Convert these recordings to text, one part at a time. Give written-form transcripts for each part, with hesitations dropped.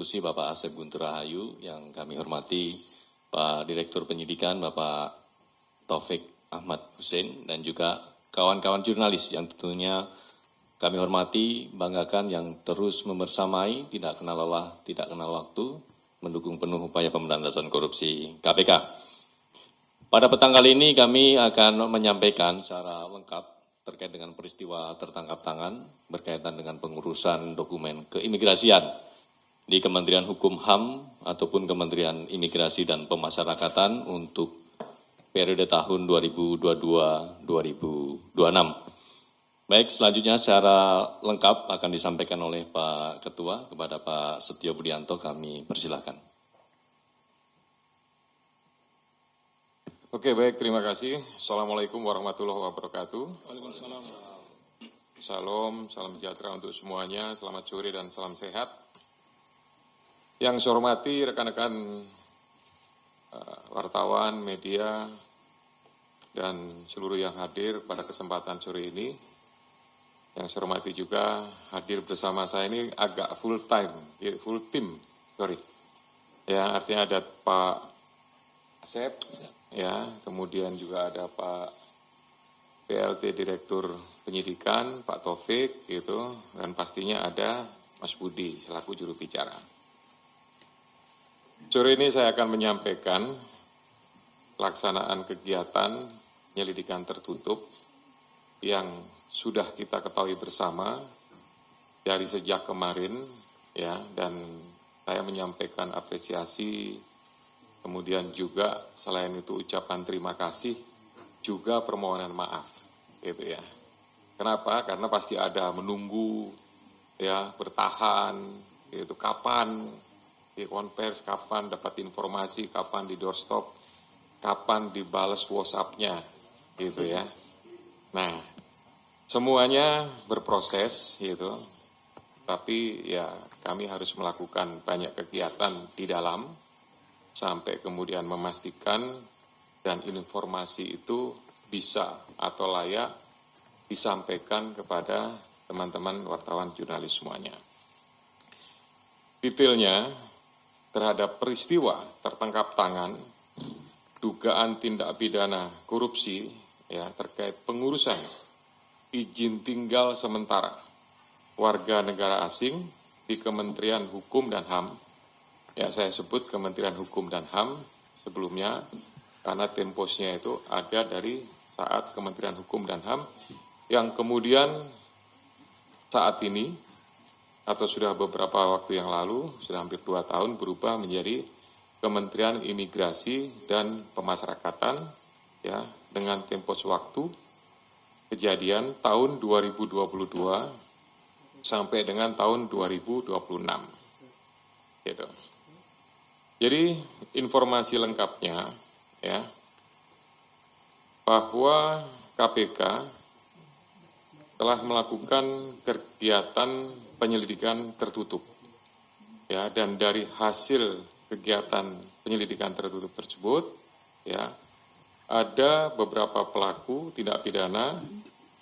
Diskusi Bapak Asep Guntur Rahayu, yang kami hormati Pak Direktur Penyidikan Bapak Taufik Ahmad Hussein, dan juga kawan-kawan jurnalis yang tentunya kami hormati, banggakan, yang terus membersamai, tidak kenal lelah, tidak kenal waktu, mendukung penuh upaya pemberantasan korupsi KPK. Pada petang kali ini kami akan menyampaikan secara lengkap terkait dengan peristiwa tertangkap tangan berkaitan dengan pengurusan dokumen keimigrasian di Kementerian Hukum HAM ataupun Kementerian Imigrasi dan Pemasyarakatan untuk periode tahun 2022-2026. Baik, selanjutnya secara lengkap akan disampaikan oleh Pak Ketua kepada Pak Setio Budianto, kami persilahkan. Oke, baik, terima kasih. Assalamualaikum warahmatullahi wabarakatuh. Waalaikumsalam. Salam sejahtera untuk semuanya, selamat sore dan salam sehat. Yang saya hormati rekan-rekan wartawan, media, dan seluruh yang hadir pada kesempatan sore ini. Yang saya hormati juga hadir bersama saya ini agak full team. Ya, artinya ada Pak Asep, ya, kemudian juga ada Pak PLT Direktur Penyidikan, Pak Taufik, gitu, dan pastinya ada Mas Budi selaku juru bicara. Sore ini saya akan menyampaikan pelaksanaan kegiatan penyelidikan tertutup yang sudah kita ketahui bersama dari sejak kemarin, ya, dan saya menyampaikan apresiasi. Kemudian juga selain itu ucapan terima kasih, juga permohonan maaf, gitu ya. Kenapa? Karena pasti ada menunggu, ya, bertahan, gitu. Kapan di konvers, kapan dapat informasi, kapan di doorstop, kapan dibales WhatsApp-nya, gitu ya. Nah, semuanya berproses, gitu. Tapi ya kami harus melakukan banyak kegiatan di dalam, sampai kemudian memastikan dan informasi itu bisa atau layak disampaikan kepada teman-teman wartawan jurnalis semuanya. Detailnya terhadap peristiwa tertangkap tangan dugaan tindak pidana korupsi, ya, terkait pengurusan izin tinggal sementara warga negara asing di Kementerian Hukum dan HAM. Ya, saya sebut Kementerian Hukum dan HAM sebelumnya karena temposnya itu ada dari saat Kementerian Hukum dan HAM yang kemudian saat ini atau sudah beberapa waktu yang lalu, sudah hampir 2 tahun, berubah menjadi Kementerian Imigrasi dan Pemasyarakatan, ya, dengan tempos waktu kejadian tahun 2022 sampai dengan tahun 2026. Gitu. Jadi informasi lengkapnya, ya, bahwa KPK telah melakukan kegiatan penyelidikan tertutup, ya, dan dari hasil kegiatan penyelidikan tertutup tersebut, ya, ada beberapa pelaku tindak pidana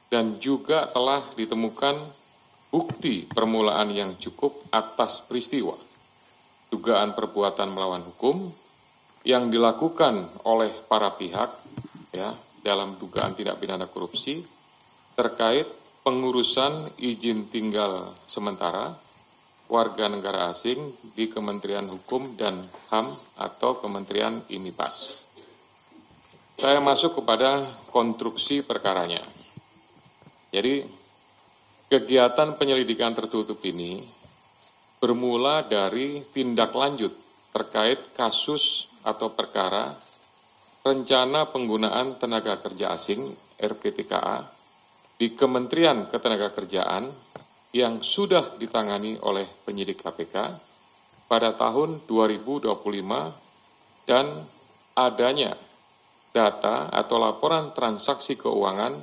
dan juga telah ditemukan bukti permulaan yang cukup atas peristiwa dugaan perbuatan melawan hukum yang dilakukan oleh para pihak, ya, dalam dugaan tindak pidana korupsi terkait pengurusan izin tinggal sementara warga negara asing di Kementerian Hukum dan HAM atau Kementerian IMIPAS. Saya masuk kepada konstruksi perkaranya. Jadi kegiatan penyelidikan tertutup ini bermula dari tindak lanjut terkait kasus atau perkara rencana penggunaan tenaga kerja asing RPTKA di Kementerian Ketenagakerjaan yang sudah ditangani oleh penyidik KPK pada tahun 2025 dan adanya data atau laporan transaksi keuangan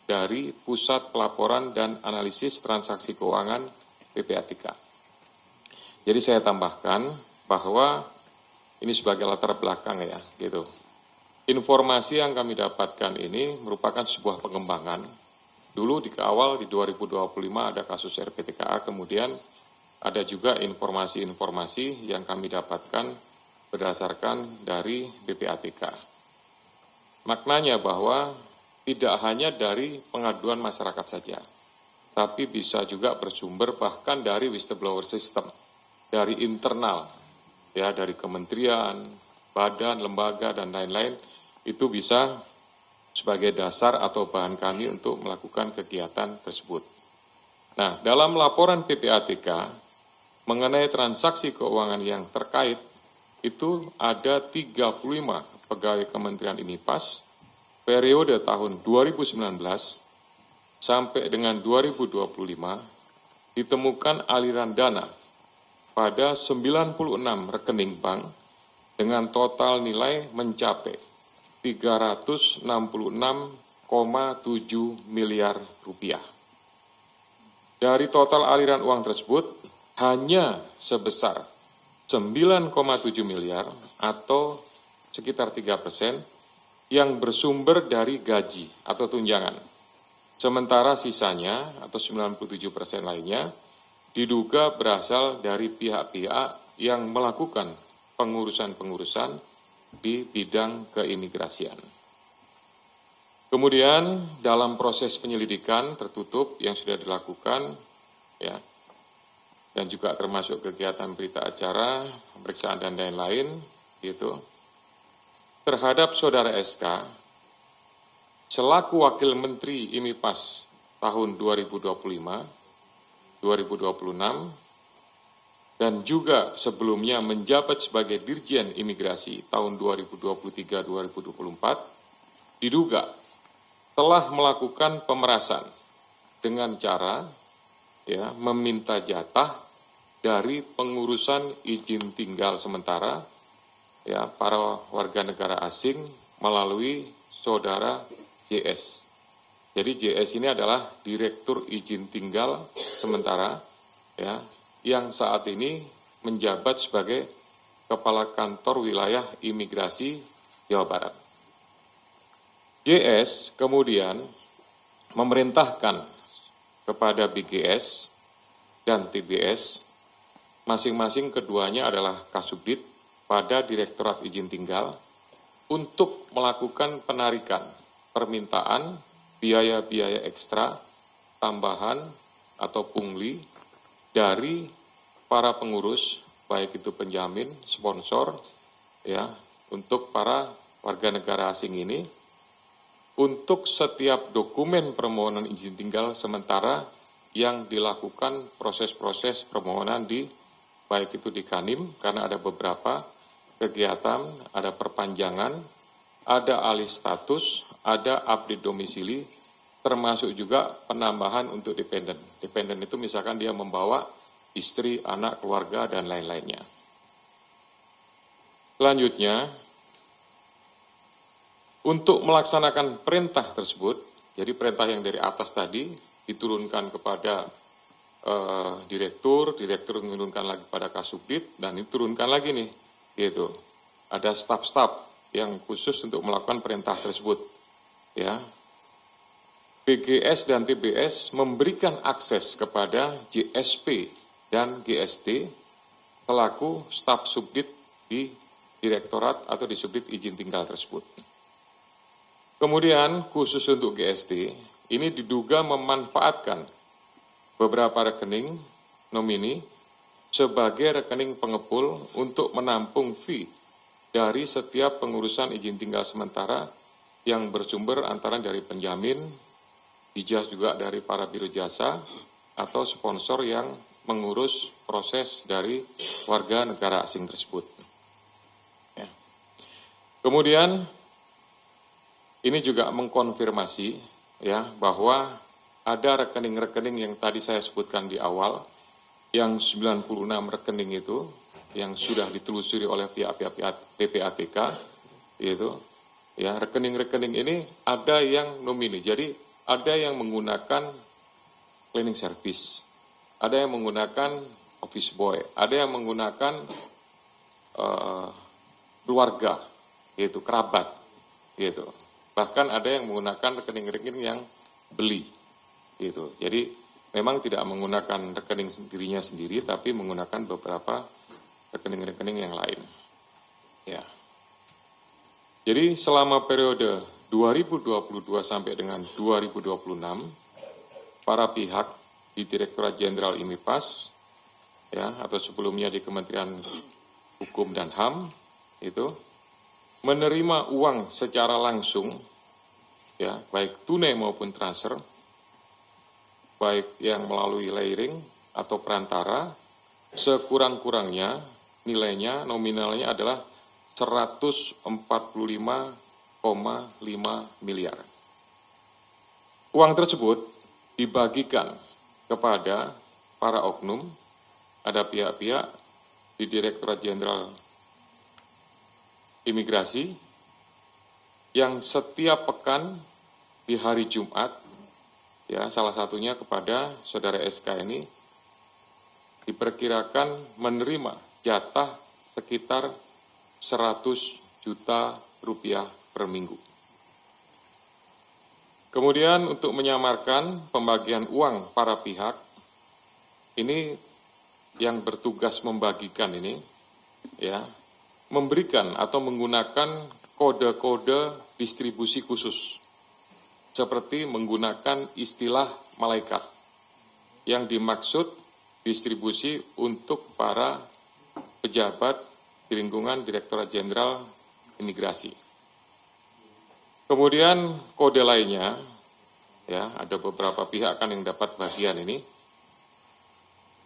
dari Pusat Pelaporan dan Analisis Transaksi Keuangan PPATK. Jadi saya tambahkan bahwa ini sebagai latar belakang, ya, gitu. Informasi yang kami dapatkan ini merupakan sebuah pengembangan. Dulu di awal di 2025 ada kasus RPTKA, kemudian ada juga informasi-informasi yang kami dapatkan berdasarkan dari BPATK. Maknanya bahwa tidak hanya dari pengaduan masyarakat saja, tapi bisa juga bersumber bahkan dari whistleblower system, dari internal, ya dari kementerian, badan, lembaga, dan lain-lain, itu bisa sebagai dasar atau bahan kami untuk melakukan kegiatan tersebut. Nah, dalam laporan PPATK mengenai transaksi keuangan yang terkait, itu ada 35 pegawai Kementerian IMIPAS, periode tahun 2019 sampai dengan 2025, ditemukan aliran dana pada 96 rekening bank dengan total nilai mencapai 366,7 miliar rupiah. Dari total aliran uang tersebut, hanya sebesar 9,7 miliar atau sekitar 3% yang bersumber dari gaji atau tunjangan. Sementara sisanya atau 97% lainnya diduga berasal dari pihak-pihak yang melakukan pengurusan-pengurusan di bidang keimigrasian. Kemudian dalam proses penyelidikan tertutup yang sudah dilakukan, ya, dan juga termasuk kegiatan berita acara, pemeriksaan dan lain-lain, gitu, terhadap saudara SK selaku Wakil Menteri IMIPAS tahun 2025, 2026, dan juga sebelumnya menjabat sebagai Dirjen Imigrasi tahun 2023-2024, diduga telah melakukan pemerasan dengan cara, ya, meminta jatah dari pengurusan izin tinggal sementara, ya, para warga negara asing melalui saudara JS. Jadi JS ini adalah Direktur Izin Tinggal Sementara, ya, yang saat ini menjabat sebagai Kepala Kantor Wilayah Imigrasi Jawa Barat. JS kemudian memerintahkan kepada BGS dan TBS, masing-masing keduanya adalah Kasubdit pada Direktorat Izin Tinggal, untuk melakukan penarikan permintaan biaya-biaya ekstra, tambahan atau pungli dari para pengurus, baik itu penjamin, sponsor, ya, untuk para warga negara asing ini, untuk setiap dokumen permohonan izin tinggal sementara yang dilakukan proses-proses permohonan di, baik itu di Kanim, karena ada beberapa kegiatan, ada perpanjangan, ada alih status, ada update domisili, termasuk juga penambahan untuk dependen. Dependen itu misalkan dia membawa istri, anak, keluarga, dan lain-lainnya. Selanjutnya, untuk melaksanakan perintah tersebut, jadi perintah yang dari atas tadi diturunkan kepada direktur menurunkan lagi pada Kasubdit, dan diturunkan lagi nih, gitu. Ada staf-staf yang khusus untuk melakukan perintah tersebut, ya. BGS dan TBS memberikan akses kepada JSP dan GST selaku staf subdit di direktorat atau di subdit izin tinggal tersebut. Kemudian khusus untuk GST, ini diduga memanfaatkan beberapa rekening nomini sebagai rekening pengepul untuk menampung fee dari setiap pengurusan izin tinggal sementara yang bersumber antara dari penjamin, ijaz juga dari para biro jasa, atau sponsor yang mengurus proses dari warga negara asing tersebut. Ya. Kemudian ini juga mengkonfirmasi, ya, bahwa ada rekening-rekening yang tadi saya sebutkan di awal, yang 96 rekening itu yang sudah ditelusuri oleh pihak-pihak PPATK, yaitu, ya, rekening-rekening ini ada yang nomini. Jadi ada yang menggunakan cleaning service, ada yang menggunakan office boy, ada yang menggunakan keluarga, yaitu kerabat, gitu. Bahkan ada yang menggunakan rekening-rekening yang beli, gitu. Jadi memang tidak menggunakan rekening dirinya sendiri, tapi menggunakan beberapa rekening-rekening yang lain. Ya. Jadi selama periode 2022 sampai dengan 2026, para pihak di Direktorat Jenderal IMIPAS, ya, atau sebelumnya di Kementerian Hukum dan HAM, itu menerima uang secara langsung, ya, baik tunai maupun transfer, baik yang melalui layering atau perantara, sekurang-kurangnya nilainya nominalnya adalah 145,5 miliar. Uang tersebut dibagikan kepada para oknum, ada pihak-pihak di Direktorat Jenderal Imigrasi yang setiap pekan di hari Jumat, ya, salah satunya kepada saudara SK ini diperkirakan menerima jatah sekitar 100 juta rupiah per minggu. Kemudian untuk menyamarkan pembagian uang para pihak, ini yang bertugas membagikan ini, ya, memberikan atau menggunakan kode-kode distribusi khusus, seperti menggunakan istilah malaikat, yang dimaksud distribusi untuk para pejabat di lingkungan Direktorat Jenderal Imigrasi. Kemudian kode lainnya, ya, ada beberapa pihak kan yang dapat bagian ini.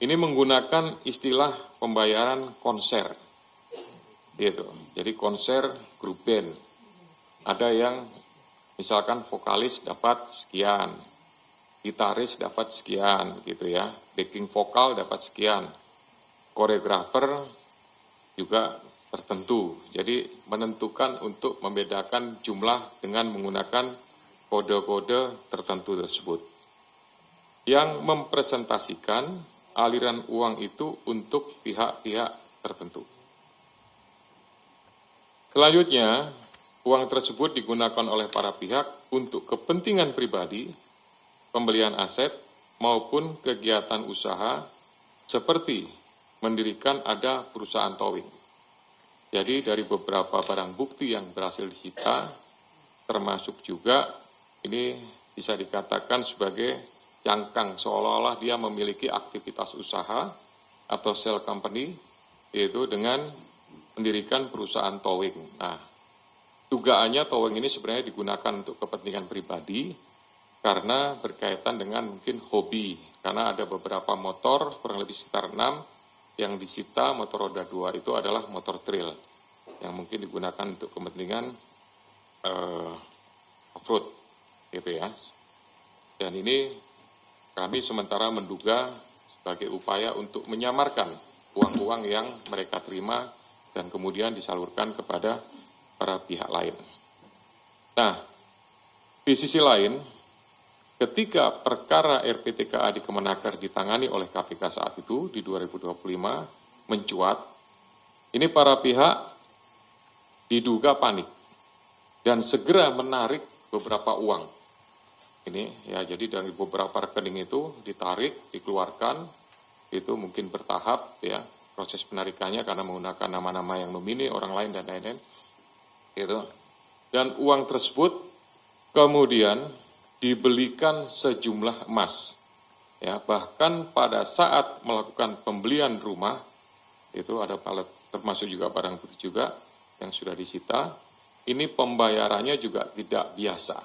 Ini menggunakan istilah pembayaran konser, gitu. Jadi konser grup band. Ada yang misalkan vokalis dapat sekian, gitaris dapat sekian, gitu ya. Backing vokal dapat sekian, koreografer juga tertentu. Jadi menentukan untuk membedakan jumlah dengan menggunakan kode-kode tertentu tersebut, yang mempresentasikan aliran uang itu untuk pihak-pihak tertentu. Selanjutnya, uang tersebut digunakan oleh para pihak untuk kepentingan pribadi, pembelian aset, maupun kegiatan usaha seperti mendirikan ada perusahaan towing. Jadi dari beberapa barang bukti yang berhasil disita, termasuk juga ini bisa dikatakan sebagai cangkang, seolah-olah dia memiliki aktivitas usaha atau shell company, yaitu dengan mendirikan perusahaan towing. Nah, dugaannya towing ini sebenarnya digunakan untuk kepentingan pribadi karena berkaitan dengan mungkin hobi, karena ada beberapa motor, kurang lebih sekitar 6, yang disita motor roda 2 itu adalah motor trail yang mungkin digunakan untuk kepentingan off-road, gitu ya. Dan ini kami sementara menduga sebagai upaya untuk menyamarkan uang-uang yang mereka terima dan kemudian disalurkan kepada para pihak lain. Nah, di sisi lain, ketika perkara RPTKA di Kemenaker ditangani oleh KPK saat itu di 2025 mencuat, ini para pihak diduga panik dan segera menarik beberapa uang. Ini ya, jadi dari beberapa rekening itu ditarik, dikeluarkan, itu mungkin bertahap ya proses penarikannya karena menggunakan nama-nama yang nomine orang lain dan lain-lain, gitu. Dan uang tersebut kemudian dibelikan sejumlah emas, ya, bahkan pada saat melakukan pembelian rumah itu ada palet, termasuk juga barang bukti juga yang sudah disita. Ini pembayarannya juga tidak biasa.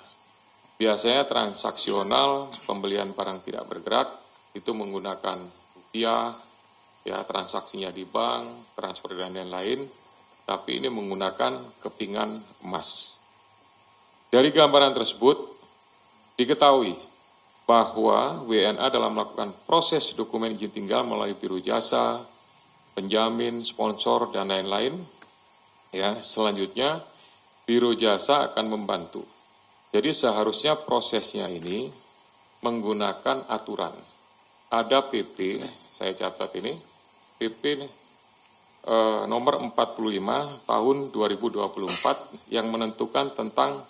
Biasanya transaksional pembelian barang tidak bergerak itu menggunakan rupiah, ya, transaksinya di bank, transfer dan lain-lain, tapi ini menggunakan kepingan emas. Dari gambaran tersebut diketahui bahwa WNA dalam melakukan proses dokumen izin tinggal melalui biro jasa, penjamin, sponsor, dan lain-lain, ya, selanjutnya biro jasa akan membantu. Jadi seharusnya prosesnya ini menggunakan aturan. Ada PP, saya catat ini, PP nomor 45 tahun 2024 yang menentukan tentang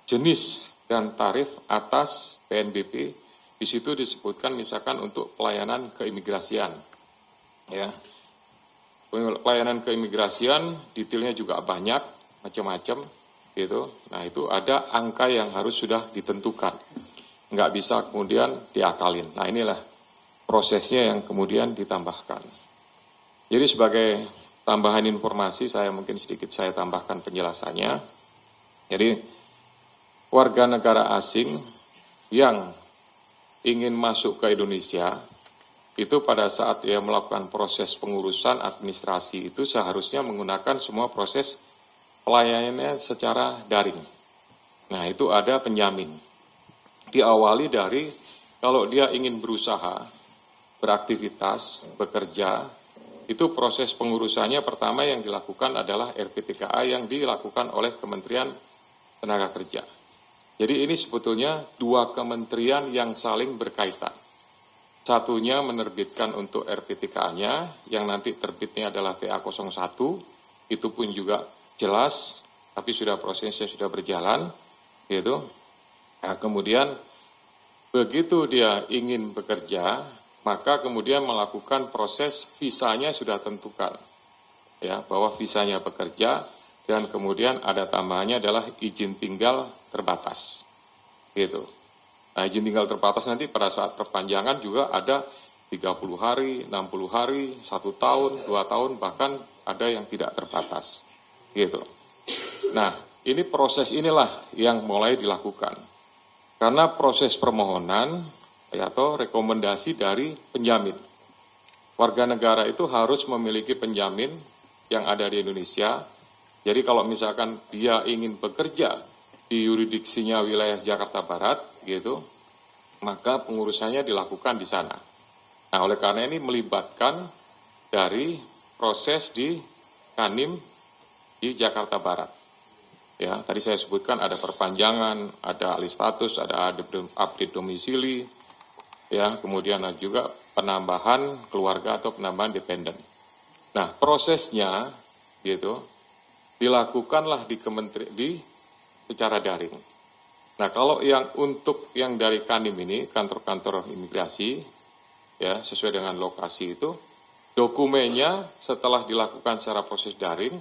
jenis dan tarif atas PNBP di situ disebutkan misalkan untuk pelayanan keimigrasian. Ya. Pelayanan keimigrasian detailnya juga banyak, macam-macam gitu. Nah, itu ada angka yang harus sudah ditentukan. Nggak bisa kemudian diakalin. Nah, inilah prosesnya yang kemudian ditambahkan. Jadi sebagai tambahan informasi, mungkin sedikit saya tambahkan penjelasannya. Jadi warga negara asing yang ingin masuk ke Indonesia, itu pada saat dia melakukan proses pengurusan administrasi itu seharusnya menggunakan semua proses pelayanannya secara daring. Nah, itu ada penjamin. Diawali dari kalau dia ingin berusaha, beraktivitas, bekerja, itu proses pengurusannya pertama yang dilakukan adalah RPTKA yang dilakukan oleh Kementerian Tenaga Kerja. Jadi ini sebetulnya dua kementerian yang saling berkaitan. Satunya menerbitkan untuk RPTKA-nya, yang nanti terbitnya adalah TA01, itu pun juga jelas, tapi prosesnya sudah berjalan, gitu. Nah, kemudian begitu dia ingin bekerja, maka kemudian melakukan proses visanya sudah tentukan, ya, bahwa visanya bekerja, dan kemudian ada tambahannya adalah izin tinggal terbatas, gitu. Nah, izin tinggal terbatas nanti pada saat perpanjangan juga ada 30 hari, 60 hari, 1 tahun, 2 tahun, bahkan ada yang tidak terbatas, gitu. Nah, ini proses inilah yang mulai dilakukan. Karena proses permohonan atau rekomendasi dari penjamin. Warga negara itu harus memiliki penjamin yang ada di Indonesia. Jadi kalau misalkan dia ingin bekerja di yurisdiksinya wilayah Jakarta Barat, gitu, maka pengurusannya dilakukan di sana. Nah, oleh karena ini melibatkan dari proses di Kanim di Jakarta Barat. Ya, tadi saya sebutkan ada perpanjangan, ada alih status, ada update domisili, ya, kemudian ada juga penambahan keluarga atau penambahan dependen. Nah, prosesnya, gitu, dilakukanlah di secara daring. Nah, kalau yang untuk yang dari Kanim ini, kantor-kantor imigrasi, ya, sesuai dengan lokasi itu, dokumennya setelah dilakukan secara proses daring,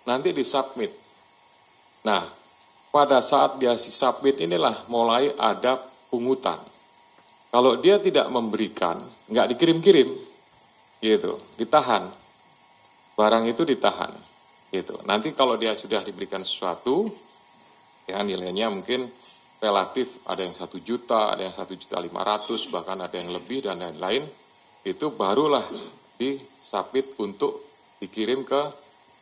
nanti disubmit. Nah, pada saat dia submit inilah mulai ada pungutan. Kalau dia tidak memberikan, nggak dikirim-kirim, gitu, ditahan. Barang itu ditahan, gitu. Nanti kalau dia sudah diberikan sesuatu, ya nilainya mungkin relatif, ada yang 1 juta, ada yang 1.500.000, bahkan ada yang lebih dan lain-lain, itu barulah disubmit untuk dikirim ke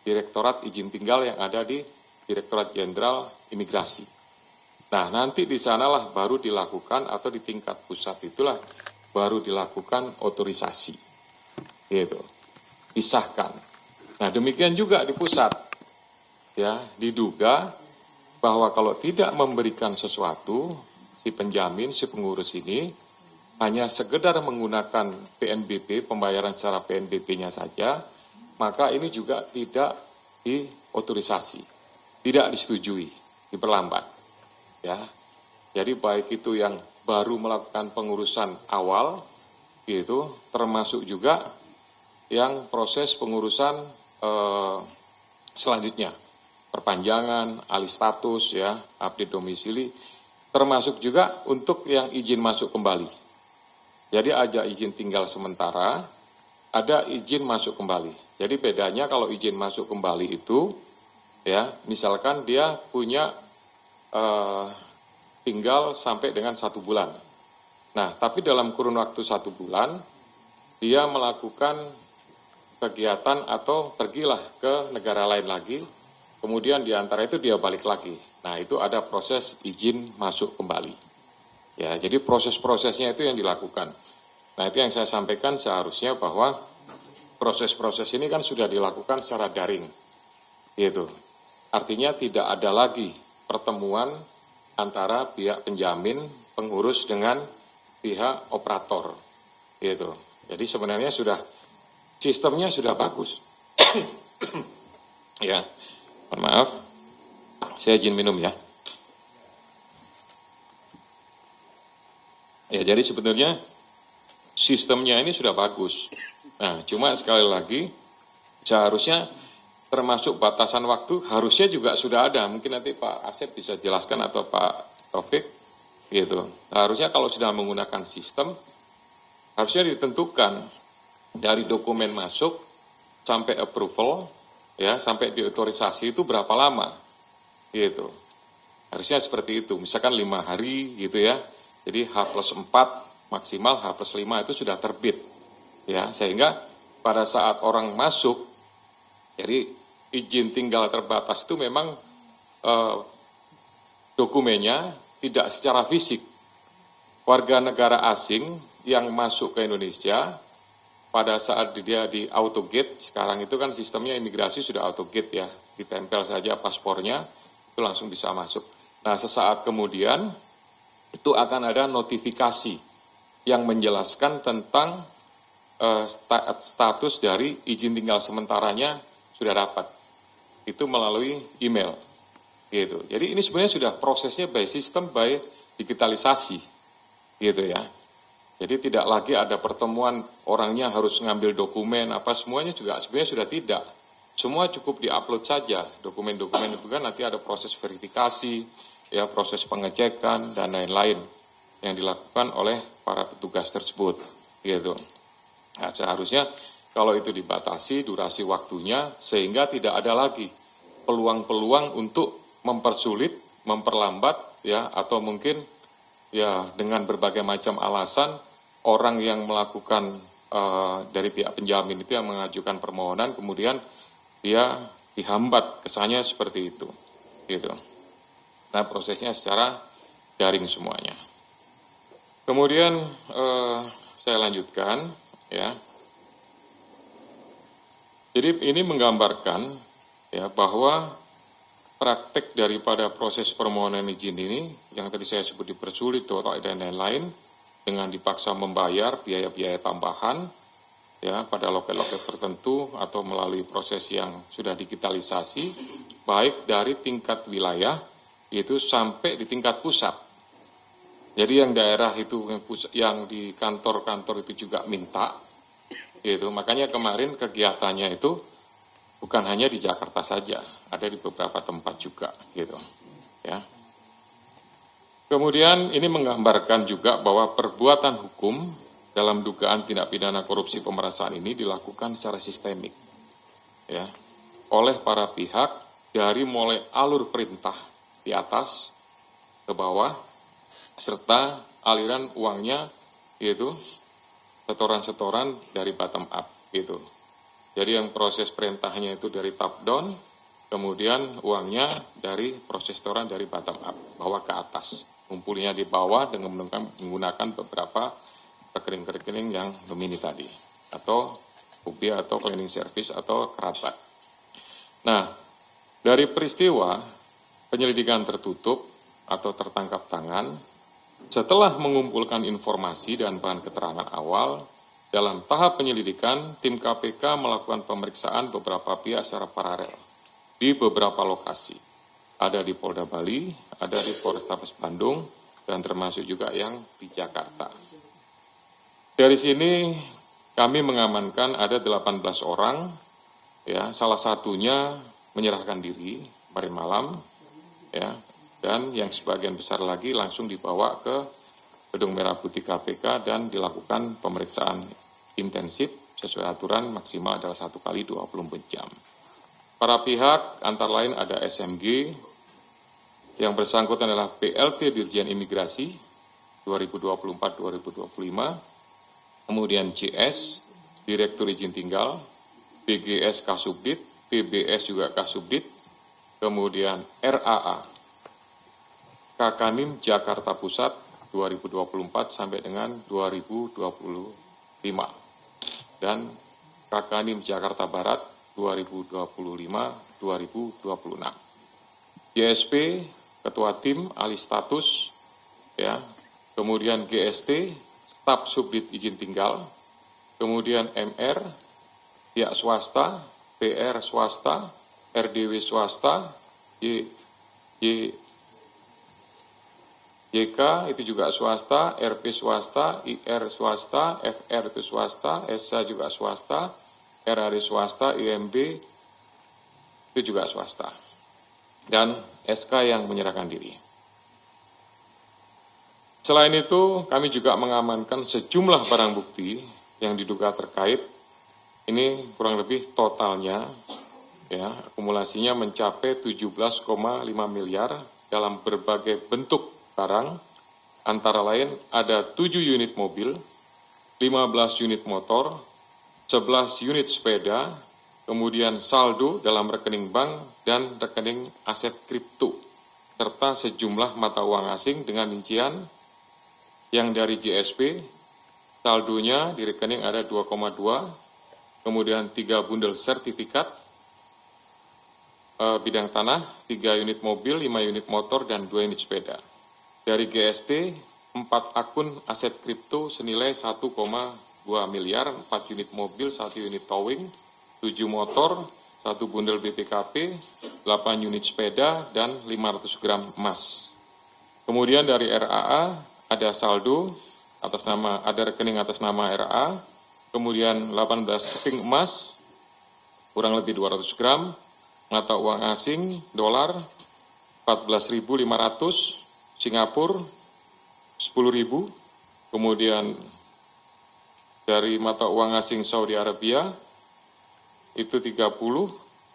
Direktorat Izin Tinggal yang ada di Direktorat Jenderal Imigrasi. Nah, nanti di sanalah baru dilakukan, atau di tingkat pusat itulah baru dilakukan otorisasi, gitu, disahkan. Nah, demikian juga di pusat, ya, diduga bahwa kalau tidak memberikan sesuatu, si penjamin, si pengurus ini hanya sekedar menggunakan PNBP, pembayaran secara PNBP-nya saja, maka ini juga tidak diotorisasi, tidak disetujui, diperlambat. Ya, jadi baik itu yang baru melakukan pengurusan awal, gitu, termasuk juga yang proses pengurusan selanjutnya. Perpanjangan, alih status, ya, update domisili, termasuk juga untuk yang izin masuk kembali. Jadi ada izin tinggal sementara, ada izin masuk kembali. Jadi bedanya kalau izin masuk kembali itu, ya, misalkan dia punya tinggal sampai dengan 1 bulan. Nah, tapi dalam kurun waktu 1 bulan, dia melakukan kegiatan atau pergilah ke negara lain lagi, kemudian di antara itu dia balik lagi. Nah, itu ada proses izin masuk kembali. Ya, jadi proses-prosesnya itu yang dilakukan. Nah, itu yang saya sampaikan, seharusnya bahwa proses-proses ini kan sudah dilakukan secara daring. Gitu. Artinya tidak ada lagi pertemuan antara pihak penjamin, pengurus dengan pihak operator. Gitu. Jadi sebenarnya sistemnya sudah bagus. Ya. Mohon maaf, saya izin minum ya. Ya, jadi sebetulnya sistemnya ini sudah bagus. Nah, cuma sekali lagi seharusnya termasuk batasan waktu harusnya juga sudah ada. Mungkin nanti Pak Asep bisa jelaskan atau Pak Taufik gitu. Harusnya kalau sudah menggunakan sistem harusnya ditentukan dari dokumen masuk sampai approval ya, sampai diotorisasi itu berapa lama. Gitu. Harusnya seperti itu. Misalkan 5 hari gitu ya. Jadi H+4 maksimal H+5 itu sudah terbit. Ya, sehingga pada saat orang masuk, jadi izin tinggal terbatas itu memang dokumennya tidak secara fisik. Warga negara asing yang masuk ke Indonesia pada saat dia di autogate, sekarang itu kan sistemnya imigrasi sudah autogate ya, ditempel saja paspornya, itu langsung bisa masuk. Nah, sesaat kemudian itu akan ada notifikasi yang menjelaskan tentang status dari izin tinggal sementaranya sudah dapat. Itu melalui email. Gitu. Jadi ini sebenarnya sudah prosesnya by system, by digitalisasi. Gitu ya. Jadi tidak lagi ada pertemuan orangnya harus ngambil dokumen apa semuanya juga sebenarnya sudah tidak. Semua cukup diupload saja. Dokumen-dokumen itu kan nanti ada proses verifikasi, ya proses pengecekan dan lain-lain yang dilakukan oleh para petugas tersebut. Gitu. Nah, seharusnya kalau itu dibatasi durasi waktunya sehingga tidak ada lagi peluang-peluang untuk mempersulit, memperlambat ya atau mungkin ya dengan berbagai macam alasan orang yang melakukan dari pihak penjamin itu yang mengajukan permohonan kemudian dia dihambat, kesannya seperti itu. Gitu. Nah, prosesnya secara daring semuanya. Kemudian saya lanjutkan ya. Jadi ini menggambarkan ya bahwa praktek daripada proses permohonan izin ini yang tadi saya sebut dipersulit dan lain-lain dengan dipaksa membayar biaya-biaya tambahan ya pada loket-loket tertentu atau melalui proses yang sudah digitalisasi baik dari tingkat wilayah itu sampai di tingkat pusat. Jadi yang daerah itu yang di kantor-kantor itu juga minta gitu. Makanya kemarin kegiatannya itu bukan hanya di Jakarta saja, ada di beberapa tempat juga gitu. Ya. Kemudian ini menggambarkan juga bahwa perbuatan hukum dalam dugaan tindak pidana korupsi pemerasan ini dilakukan secara sistemik. Ya. Oleh para pihak dari mulai alur perintah di atas ke bawah serta aliran uangnya yaitu setoran-setoran dari bottom up gitu. Jadi yang proses perintahnya itu dari top down, kemudian uangnya dari proses setoran dari bottom up, bawah ke atas. Ngumpulinya di bawah dengan menggunakan beberapa rekening-rekening yang nomini tadi. Atau UB atau cleaning service atau kerabat. Nah, dari peristiwa penyelidikan tertutup atau tertangkap tangan, setelah mengumpulkan informasi dan bahan keterangan awal, dalam tahap penyelidikan, tim KPK melakukan pemeriksaan beberapa pihak secara paralel di beberapa lokasi. Ada di Polda Bali, ada di Polrestabes Bandung, dan termasuk juga yang di Jakarta. Dari sini kami mengamankan ada 18 orang, ya, salah satunya menyerahkan diri kemarin malam, ya, dan yang sebagian besar lagi langsung dibawa ke Gedung Merah Putih KPK dan dilakukan pemeriksaan intensif sesuai aturan maksimal adalah 1 kali 24 jam. Para pihak antara lain ada SMG yang bersangkutan adalah PLT Dirjen Imigrasi 2024-2025, kemudian CS Direktur Izin Tinggal, BGS Kasubdit, PBS juga Kasubdit, kemudian RAA Kakanim Jakarta Pusat 2024 sampai dengan 2025 dan Kakanim Jakarta Barat 2025-2026. GSP Ketua Tim Alih Status ya, kemudian GST Staf Subdit Izin Tinggal, kemudian MR pihak swasta, PR swasta, RDW swasta, YK itu juga swasta, RP swasta, IR swasta, FR itu swasta, SA juga swasta, RRI swasta, IMB itu juga swasta. Dan SK yang menyerahkan diri. Selain itu, kami juga mengamankan sejumlah barang bukti yang diduga terkait. Ini kurang lebih totalnya, ya, akumulasinya mencapai 17,5 miliar dalam berbagai bentuk barang, antara lain ada 7 unit mobil, 15 unit motor, 11 unit sepeda, kemudian saldo dalam rekening bank dan rekening aset kripto, serta sejumlah mata uang asing dengan rincian yang dari GSP, saldonya di rekening ada 2,2, kemudian 3 bundel sertifikat, bidang tanah, 3 unit mobil, 5 unit motor, dan 2 unit sepeda. Dari GST, 4 akun aset kripto senilai 1,2 miliar, 4 unit mobil, 1 unit towing, 7 motor, 1 bundel BPKP, 8 unit sepeda, dan 500 gram emas. Kemudian dari RAA ada saldo atas nama, ada rekening atas nama RAA, kemudian 18 keping emas, kurang lebih 200 gram, mata uang asing, dolar, 14.500, Singapura, 10.000, kemudian dari mata uang asing Saudi Arabia, itu 30,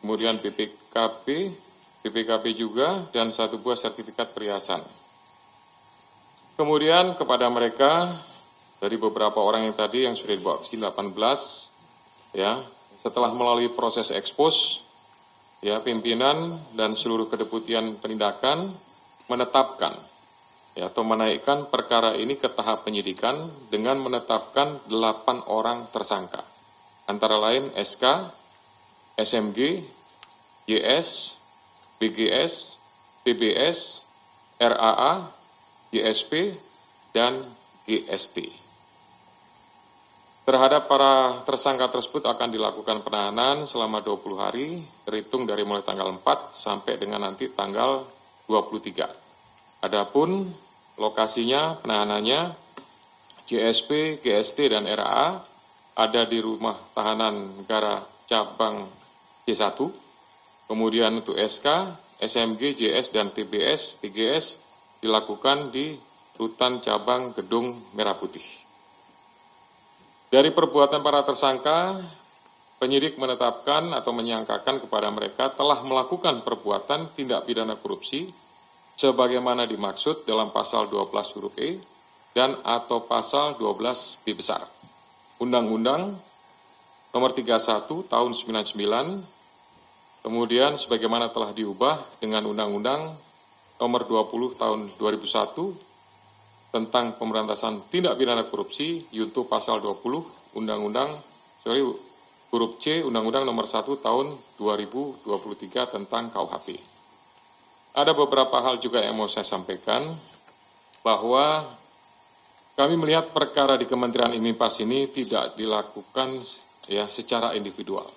kemudian BPKP juga, dan 1 buah sertifikat perhiasan. Kemudian kepada mereka, dari beberapa orang yang tadi yang sudah dibawa ke sini 18, ya, setelah melalui proses ekspos, ya, pimpinan dan seluruh kedeputian penindakan menetapkan, ya, atau menaikkan perkara ini ke tahap penyidikan dengan menetapkan 8 orang tersangka, antara lain SK, SMG, YS, BGS, TBS, RAA, GSP, dan GST. Terhadap para tersangka tersebut akan dilakukan penahanan selama 20 hari, terhitung dari mulai tanggal 4 sampai dengan nanti tanggal 23. Adapun lokasinya, penahanannya, GSP, GST, dan RAA ada di Rumah Tahanan Negara Cabang C1, kemudian untuk SK, SMG, JS, dan TBS, PGS dilakukan di Rutan Cabang Gedung Merah Putih. Dari perbuatan para tersangka, penyidik menetapkan atau menyangkakan kepada mereka telah melakukan perbuatan tindak pidana korupsi sebagaimana dimaksud dalam pasal 12 huruf E dan atau pasal 12 B besar Undang-Undang nomor 31 tahun 99, kemudian sebagaimana telah diubah dengan Undang-Undang nomor 20 tahun 2001 tentang pemberantasan tindak pidana korupsi, yaitu pasal 20 huruf C Undang-Undang nomor 1 tahun 2023 tentang KUHP. Ada beberapa hal juga yang mau saya sampaikan, bahwa kami melihat perkara di Kementerian IMIPAS ini tidak dilakukan, ya, secara individual,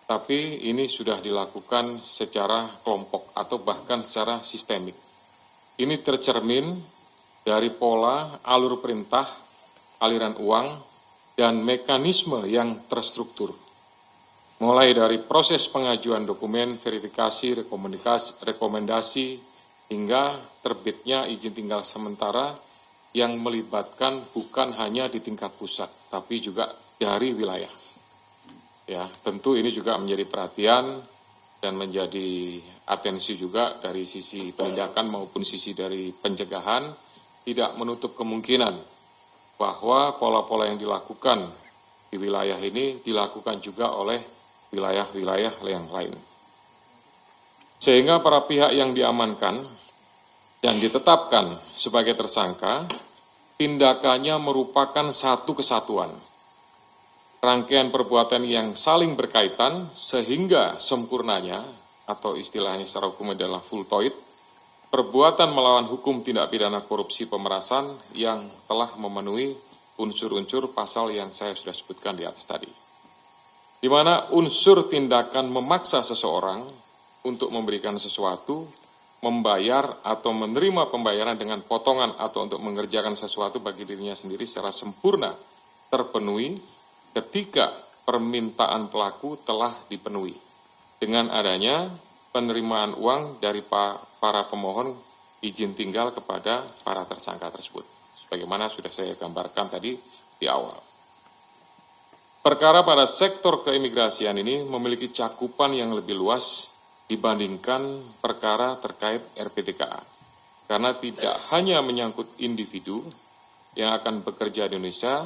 tapi ini sudah dilakukan secara kelompok atau bahkan secara sistemik. Ini tercermin dari pola, alur perintah, aliran uang, dan mekanisme yang terstruktur. Mulai dari proses pengajuan dokumen, verifikasi, rekomendasi, hingga terbitnya izin tinggal sementara yang melibatkan bukan hanya di tingkat pusat, tapi juga dari wilayah. Ya, tentu ini juga menjadi perhatian dan menjadi atensi juga dari sisi penindakan maupun sisi dari pencegahan, tidak menutup kemungkinan bahwa pola-pola yang dilakukan di wilayah ini dilakukan juga oleh wilayah-wilayah yang lain. Sehingga para pihak yang diamankan dan ditetapkan sebagai tersangka, tindakannya merupakan satu kesatuan. Rangkaian perbuatan yang saling berkaitan sehingga sempurnanya, atau istilahnya secara hukum adalah fultoid, perbuatan melawan hukum tindak pidana korupsi pemerasan yang telah memenuhi unsur-unsur pasal yang saya sudah sebutkan di atas tadi. Di mana unsur tindakan memaksa seseorang untuk memberikan sesuatu membayar atau menerima pembayaran dengan potongan atau untuk mengerjakan sesuatu bagi dirinya sendiri secara sempurna terpenuhi ketika permintaan pelaku telah dipenuhi dengan adanya penerimaan uang dari para pemohon izin tinggal kepada para tersangka tersebut. Sebagaimana sudah saya gambarkan tadi di awal. Perkara pada sektor keimigrasian ini memiliki cakupan yang lebih luas dibandingkan perkara terkait RPTKA. Karena tidak hanya menyangkut individu yang akan bekerja di Indonesia,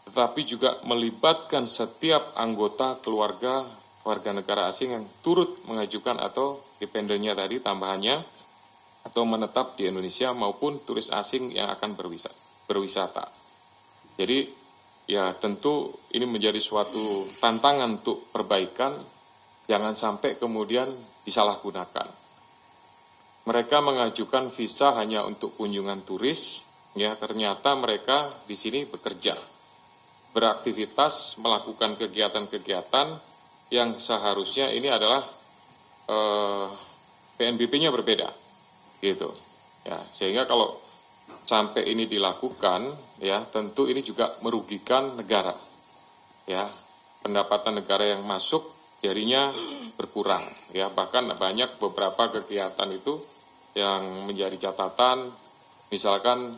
tetapi juga melibatkan setiap anggota keluarga warga negara asing yang turut mengajukan atau dependennya tadi tambahannya atau menetap di Indonesia maupun turis asing yang akan berwisata. Jadi ya tentu ini menjadi suatu tantangan untuk perbaikan. Jangan sampai kemudian disalahgunakan. Mereka mengajukan visa hanya untuk kunjungan turis, ya ternyata mereka di sini bekerja, beraktivitas, melakukan kegiatan-kegiatan yang seharusnya ini adalah PNBP-nya berbeda, gitu. Ya, sehingga kalau sampai ini dilakukan, ya tentu ini juga merugikan negara, ya pendapatan negara yang masuk jadinya berkurang, ya bahkan banyak beberapa kegiatan itu yang menjadi catatan, misalkan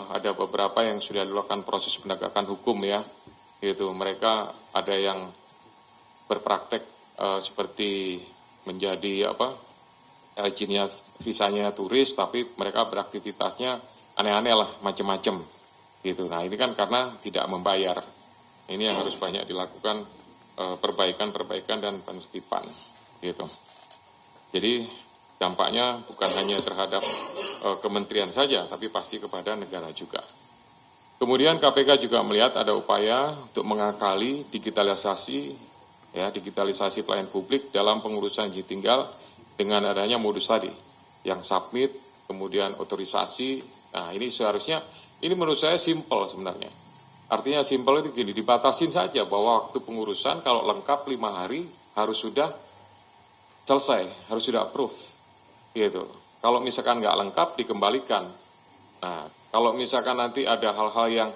ada beberapa yang sudah dilakukan proses penegakan hukum ya, gitu mereka ada yang berpraktek seperti menjadi izinnya visanya turis, tapi mereka beraktivitasnya aneh-aneh lah, macam-macam, gitu. Nah ini kan karena tidak membayar, ini yang harus banyak dilakukan. Perbaikan dan penertiban, gitu. Jadi dampaknya bukan hanya terhadap kementerian saja, tapi pasti kepada negara juga. Kemudian KPK juga melihat ada upaya untuk mengakali digitalisasi pelayanan publik dalam pengurusan izin tinggal dengan adanya modus tadi, yang submit, kemudian otorisasi. Nah ini seharusnya, ini menurut saya simpel sebenarnya. Artinya simpel itu gini, dibatasin saja bahwa waktu pengurusan kalau lengkap 5 hari harus sudah selesai, harus sudah approve, gitu. Kalau misalkan nggak lengkap dikembalikan. Nah, kalau misalkan nanti ada hal-hal yang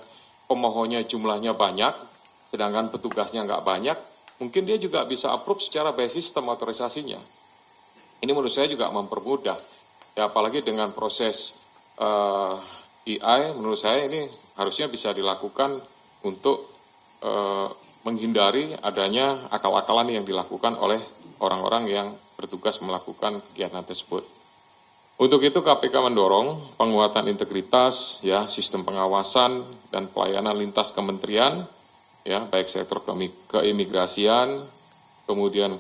pemohonnya jumlahnya banyak, sedangkan petugasnya nggak banyak, mungkin dia juga bisa approve secara by sistem otorisasinya. Ini menurut saya juga mempermudah, ya apalagi dengan proses EI, menurut saya ini harusnya bisa dilakukan untuk menghindari adanya akal-akalan yang dilakukan oleh orang-orang yang bertugas melakukan kegiatan tersebut. Untuk itu KPK mendorong penguatan integritas, ya sistem pengawasan dan pelayanan lintas kementerian, ya baik sektor keimigrasian, kemudian